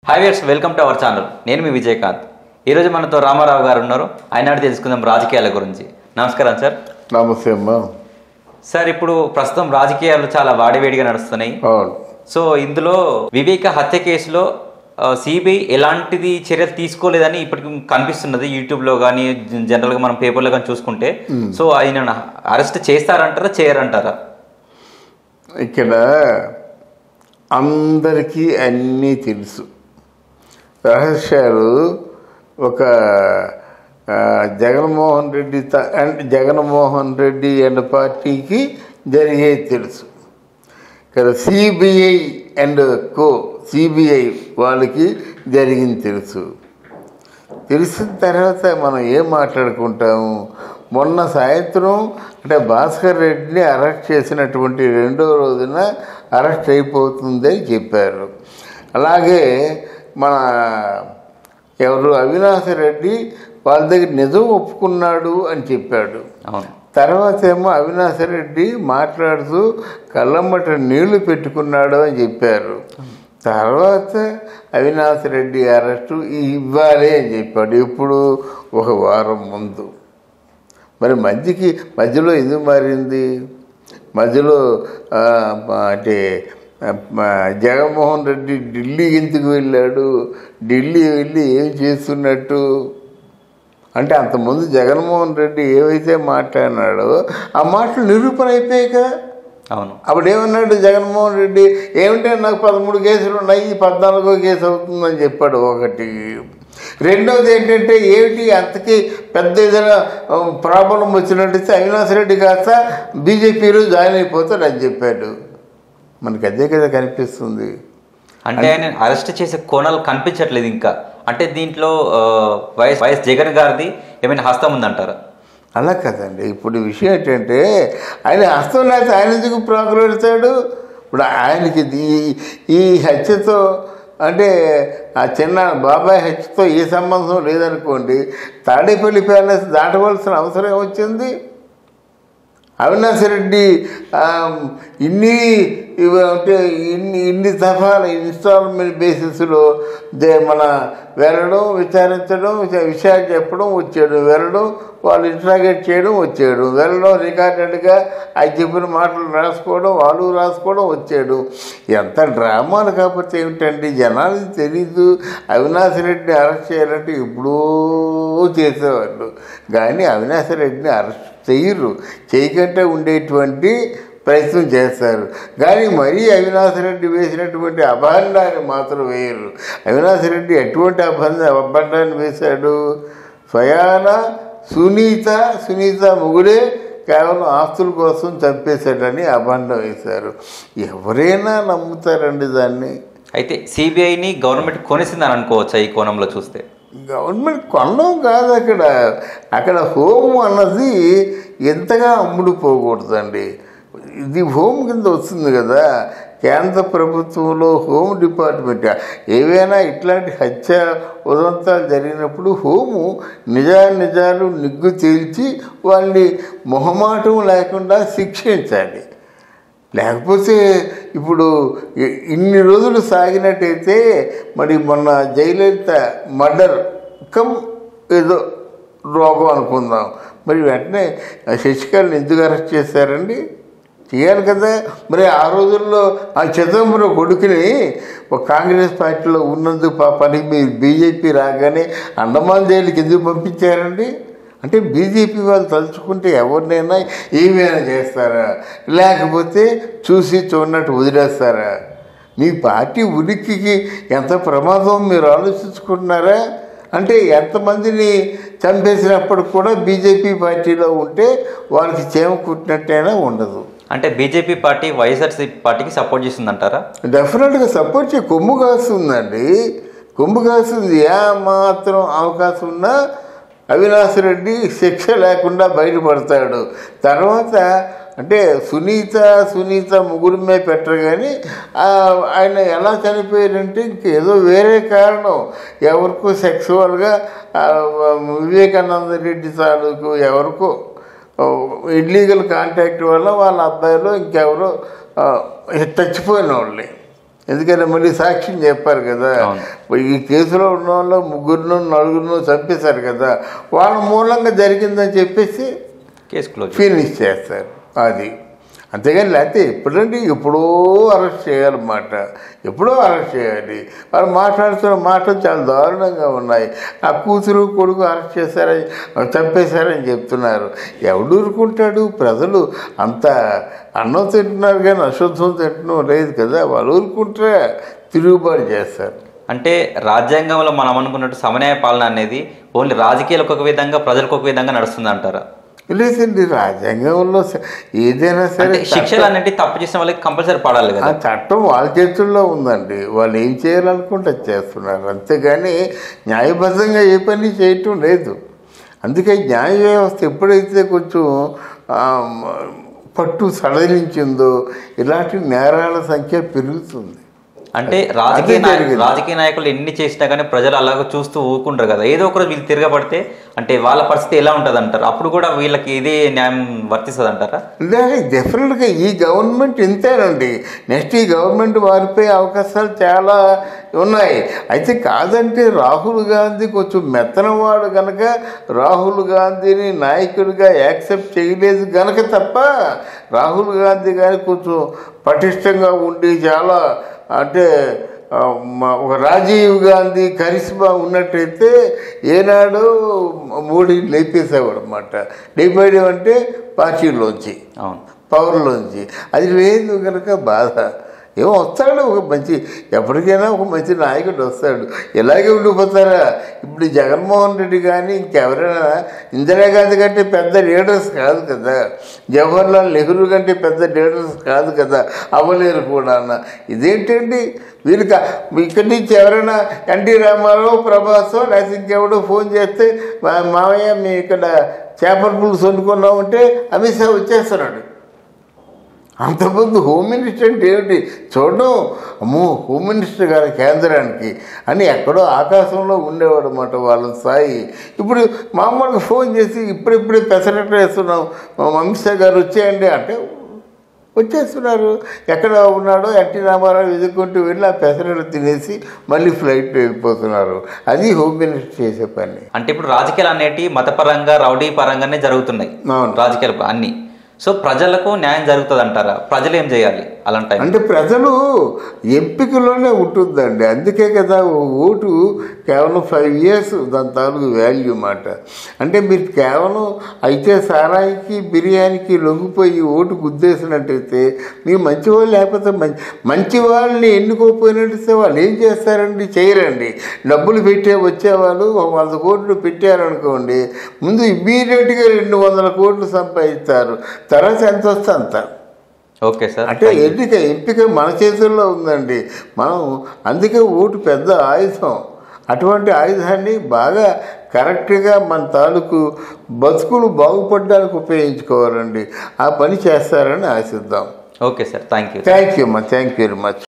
Hi viewers, welcome to our channel. నేను మీ విజయకాంత్. ఈరోజు మనతో రామారావు గారు ఉన్నారు. ఆయన తెలుసుకుందాం రాజకీయాల గురించి. నమస్కారం సార్. నమస్తే అమ్మా. సార్, ఇప్పుడు ప్రస్తుతం రాజకీయాలు చాలా వాడివేడిగా నడుస్తున్నాయి. సో ఇందులో వివేక హత్య కేసులో సిబిఐ ఎలాంటిది చర్యలు తీసుకోలేదని ఇప్పటికి కనిపిస్తున్నది. యూట్యూబ్లో కానీ జనరల్గా మనం పేపర్లో కానీ చూసుకుంటే, సో ఆయన అరెస్ట్ చేస్తారంటారా చేయరంటారా? ఇక్కడ అందరికీ అన్నీ తెలుసు. రహస్యాలు ఒక జగన్మోహన్ రెడ్డి అండ్ పార్టీకి జరిగేది తెలుసు. ఇక్కడ సిబిఐ అండ్ సిబిఐ వాళ్ళకి జరిగింది తెలుసు. తెలిసిన తర్వాత మనం ఏం మాట్లాడుకుంటాము? మొన్న సాయంత్రం అంటే భాస్కర్ రెడ్డిని అరెస్ట్ చేసినటువంటి రెండో రోజున అరెస్ట్ అయిపోతుందని చెప్పారు. అలాగే మన అవినాష్ రెడ్డి వాళ్ళ దగ్గర నిజం ఒప్పుకున్నాడు అని చెప్పాడు. తర్వాత ఏమో అవినాష్ రెడ్డి మాట్లాడుతూ కళ్ళమ్మట నీళ్లు పెట్టుకున్నాడు అని చెప్పారు. తర్వాత అవినాష్ రెడ్డి అరెస్టు ఇవ్వాలి అని చెప్పాడు. ఇప్పుడు ఒక వారం ముందు. మరి మధ్యలో ఎందుకు మారింది? మధ్యలో అంటే జగన్మోహన్ రెడ్డి ఢిల్లీ ఎందుకు వెళ్ళాడు? ఢిల్లీ వెళ్ళి ఏం చేస్తున్నట్టు? అంటే అంతకుముందు జగన్మోహన్ రెడ్డి ఏవైతే మాట్లాడినాడో ఆ మాటలు నిరూపణ అయిపోయాయి కదా. అవును. అప్పుడు ఏమన్నాడు జగన్మోహన్ రెడ్డి? ఏమిటంటే నాకు 13 కేసులు ఉన్నాయి, 14వ కేసు అవుతుందని చెప్పాడు. ఒకటి. రెండవది ఏంటంటే ఏమిటి అంతకీ పెద్ద ఏదైనా ప్రాబ్లం వచ్చినట్టయితే అవినాష్ రెడ్డి కాస్త బీజేపీలో జాయిన్ అయిపోతాడు అని చెప్పాడు. మనకి అదే కదా కనిపిస్తుంది. అంటే ఆయన అరెస్ట్ చేసే కోణాలు కనిపించట్లేదు ఇంకా. అంటే దీంట్లో వైఎస్ జగన్ గారిది ఏమైనా హస్తం ఉందంటారా? అలా కదండి. ఇప్పుడు విషయం ఏంటంటే ఆయన హస్తం లేకపోతే ఆయన ఎందుకు ప్రాకులాడతాడు? ఇప్పుడు ఆయనకి ఈ హత్యతో అంటే ఆ చిన్న బాబాయ్ హత్యతో ఏ సంబంధం లేదనుకోండి, తాడేపల్లి ప్యాలెస్ దాటవలసిన అవసరం ఏమొచ్చింది? అవినాష్ రెడ్డి ఇన్ని దఫాల ఇన్స్టాల్మెంట్ బేసిస్లో మన వెళ్ళడం, విచారించడం, విషయాలు చెప్పడం, వచ్చేయడం, వెళ్ళడం, వాళ్ళు ఇంట్రాగేట్ చేయడం, వచ్చేయడం, వెళ్ళడం, రికార్డెడ్గా అవి చెప్పిన మాటలు రాసుకోవడం, వాళ్ళు రాసుకోవడం, వచ్చేయడం. ఎంత డ్రామాలు. కాకపోతే ఏమిటండి, జనాలకి తెలీదు. అవినాష్ రెడ్డిని అరెస్ట్ చేయాలంటే ఎప్పుడూ చేసేవాళ్ళు, కానీ అవినాష్ రెడ్డిని అరెస్ట్ చేయకంటే ఉండేటువంటి ప్రయత్నం చేస్తారు. కానీ మరీ అవినాష్ రెడ్డి వేసినటువంటి అభాండాన్ని మాత్రం వేయరు. అవినాష్ రెడ్డి ఎటువంటి అభాండాన్ని వేశాడు? స్వయాన సునీత మొగుడే కేవలం ఆస్తుల కోసం చంపేశాడని అభాండం వేశారు. ఎవరైనా నమ్ముతారండి దాన్ని? అయితే సిబిఐని గవర్నమెంట్ కొనేసిందని అనుకోవచ్చా ఈ కోణంలో చూస్తే? గవర్నమెంట్ కొనడం కాదు. అక్కడ హోమ్ అన్నది ఎంతగా అమ్ముడుపోకూడదండి. ఇది హోమ్ కింద వస్తుంది కదా. కేంద్ర ప్రభుత్వంలో హోమ్ డిపార్ట్మెంట్ ఏవైనా ఇట్లాంటి హత్య ఉదంతాలు జరిగినప్పుడు హోము నిజాలు నిగ్గు తేల్చి వాళ్ళని మొహమాటం లేకుండా శిక్షించాలి. లేకపోతే ఇప్పుడు ఇన్ని రోజులు సాగినట్టయితే మరి మొన్న జయలలిత మర్డర్ ఏదో రోగం అనుకుందాం, మరి వెంటనే శశికళని ఎందుకు అరెస్ట్ చేశారండి? చేయాలి కదా. మరి ఆ రోజుల్లో ఆ చిదంబరం కొడుకుని ఒక కాంగ్రెస్ పార్టీలో ఉన్నందుకు పాపానికి మీరు బీజేపీ రాగానే అండమాన్ జైలుకి ఎందుకు పంపించారండి? అంటే బీజేపీ వాళ్ళు తలుచుకుంటే ఎవరినైనా ఏమైనా చేస్తారా? లేకపోతే చూడనట్టు వదిలేస్తారా? మీ పార్టీ ఉనికికి ఎంత ప్రమాదం మీరు ఆలోచించుకుంటున్నారా? అంటే ఎంతమందిని చంపేసినప్పుడు కూడా బీజేపీ పార్టీలో ఉంటే వాళ్ళకి చేమ కుట్టినట్టయినా ఉండదు. అంటే బీజేపీ పార్టీ వైఎస్ఆర్సీపీ పార్టీకి సపోర్ట్ చేస్తుందంటారా? డెఫినెట్గా సపోర్ట్ కొమ్ము కాస్తుందండి. కొమ్ము కాస్తుంది. మాత్రం అవకాశం ఉన్నా అవినాష్ రెడ్డి శిక్ష లేకుండా బయటపడతాడు. తర్వాత అంటే సునీత ముగ్గురిమే పెట్టరు. కానీ ఆయన ఎలా చనిపోయారంటే ఇంకేదో వేరే కారణం, ఎవరికో సెక్సువల్గా వివేకానంద రెడ్డి తాలూకు ఎవరికో ఇల్లీగల్ కాంటాక్ట్ వల్ల వాళ్ళ అబ్బాయిలో ఇంకెవరో చచ్చిపోయిన వాళ్ళే. ఎందుకంటే మళ్ళీ సాక్ష్యం చెప్పారు కదా. ఈ కేసులో ఉన్న వాళ్ళు 3 4 చంపేశారు కదా, వాళ్ళ మూలంగా జరిగిందని చెప్పేసి కేసు క్లోజ్ ఫినిష్ చేస్తారు. అది అంతేగాని లేకపోతే ఎప్పుడంటే ఎప్పుడో అరెస్ట్ చేయాలన్నమాట, ఎప్పుడో అరెస్ట్ చేయాలి. వాళ్ళు మాట్లాడుతున్న మాటలు చాలా దారుణంగా ఉన్నాయి. నా కూతురు కొడుకు అరెస్ట్ చేశారని చంపేశారని చెప్తున్నారు. ఎవడు ఊరుకుంటాడు? ప్రజలు అంత అన్నం తింటున్నారు కానీ అశుద్ధం తింటున్నాం లేదు కదా, వాళ్ళు ఊరుకుంటే తిరుగుబాటు చేస్తారు. అంటే రాజ్యాంగంలో మనం అనుకున్నట్టు సమన్వయ పాలన అనేది ఓన్లీ రాజకీయాలకు ఒక విధంగా ప్రజలకు ఒక విధంగా నడుస్తుంది అంటారా? లేదండి, రాజ్యాంగంలో ఏదైనా సరే శిక్షలు అనేవి తప్పు చేసిన వాళ్ళకి కంపల్సరీ పడాలి కదా. ఆ చట్టం వాళ్ళ చేతుల్లో ఉందండి, వాళ్ళు ఏం చేయాలనుకుంటే చేస్తున్నారు. అంతేగాని న్యాయబద్ధంగా ఏ పని చేయటం లేదు. అందుకే న్యాయ వ్యవస్థ ఎప్పుడైతే కొంచెం పట్టు సడలించిందో ఇలాంటి నేరాల సంఖ్య పెరుగుతుంది. అంటే రాజకీయ నాయకులు ఎన్ని చేసినా కానీ ప్రజలు అలాగ చూస్తూ ఊరుకుంటారు కదా. ఏదో ఒకరోజు వీళ్ళు తిరగబడితే అంటే వాళ్ళ పరిస్థితి ఎలా ఉంటుంది అంటారు? అప్పుడు కూడా వీళ్ళకి ఇదే న్యాయం వర్తిస్తుంది అంటారా? డెఫినెట్గా ఈ గవర్నమెంట్ ఇంతేనండి. నెక్స్ట్ ఈ గవర్నమెంట్ మారిపోయే అవకాశాలు చాలా ఉన్నాయి. అయితే కాదంటే రాహుల్ గాంధీ కొంచెం మెత్తనవాడు కనుక రాహుల్ గాంధీని నాయకుడిగా యాక్సెప్ట్ చేయలేదు కనుక తప్ప, రాహుల్ గాంధీ కానీ కొంచెం పటిష్టంగా ఉండి చాలా అంటే ఒక రాజీవ్ గాంధీ కరిష్మా ఉన్నట్టయితే ఏనాడు మోడీ లేపేసేవాడు అన్నమాట. లేపేయడం అంటే పార్టీలోంచి, పవర్లోంచి. అది లేదు కనుక బాధ. ఏమో వస్తాడు ఒక మంచి, ఎప్పటికైనా ఒక మంచి నాయకుడు వస్తాడు. ఇలాగే ఉండిపోతారా? ఇప్పుడు జగన్మోహన్ రెడ్డి కానీ ఇంకెవరైనా ఇందిరాగాంధీ కంటే పెద్ద లీడర్స్ కాదు కదా, జవహర్లాల్ నెహ్రూ కంటే పెద్ద లీడర్స్ కాదు కదా, అవ్వలేరు కూడా. ఇదేంటండి వీళ్ళకి ఇక్కడి నుంచి ఎవరైనా ఎన్టీ రామారావు, ప్రభాసో లేకపోతే ఇంకెవడో ఫోన్ చేస్తే మామయ్య మేము ఇక్కడ చేపల పులుసు వండుకున్నామంటే అమిత్ షా వచ్చేస్తున్నాడు. అంతకుముందు హోమ్ మినిస్టర్ అంటే ఏమిటి చూడడం, అమ్మో హోమ్ మినిస్టర్ గారు కేంద్రానికి అని ఎక్కడో ఆకాశంలో ఉండేవాడు అన్నమాట వాళ్ళ స్థాయి. ఇప్పుడు మామూలుగా ఫోన్ చేసి ఇప్పుడిప్పుడే పెసరట్లు వేస్తున్నాం, అమిత్ షా గారు వచ్చేయండి అంటే వచ్చేస్తున్నారు. ఎక్కడ ఉన్నాడో ఎన్టీ రామారావు ఎదుర్కొంటూ వెళ్ళి ఆ పెసరట్లు తినేసి మళ్ళీ ఫ్లైట్లో వెళ్ళిపోతున్నారు. అది హోమ్ మినిస్టర్ చేసే పని. అంటే ఇప్పుడు రాజకీయాలు అనేవి మతపరంగా రౌడీ పరంగానే జరుగుతున్నాయి రాజకీయాలు అన్నీ. సో ప్రజలకు న్యాయం జరుగుతుంది అంటారా? ప్రజలు ఏం చేయాలి అలాంటి? అంటే ప్రజలు ఎంపికలోనే ఉంటుందండి. అందుకే కదా ఓటు కేవలం 5 years దాని తాలూకు వాల్యూ మాట. అంటే మీరు కేవలం అయితే సారాయికి బిర్యానీకి లొంగిపోయి ఓటు గుద్దేసినట్టయితే మీరు మంచివాళ్ళు, లేకపోతే మంచి వాళ్ళని ఎన్నుకోపోయినట్టయితే వాళ్ళు ఏం చేస్తారండి? చేయరండి. డబ్బులు పెట్టే వచ్చేవాళ్ళు 100 కోట్లు పెట్టారనుకోండి, ముందు ఇమ్మీడియట్గా 200 కోట్లు సంపాదిస్తారు. తర్వాత ఎంత వస్తే అంత. Okay sir. అంటే ఎంపిక మన చేతుల్లో ఉందండి. మనం అందుకే ఓటు పెద్ద ఆయుధం. అటువంటి ఆయుధాన్ని బాగా కరెక్ట్గా మన తాలూకు బతుకులు బాగుపడడానికి ఉపయోగించుకోవాలండి. ఆ పని చేస్తారని ఆశిద్దాం. ఓకే సార్, థ్యాంక్ యూ అమ్మా, థ్యాంక్ యూ వెరీ మచ్.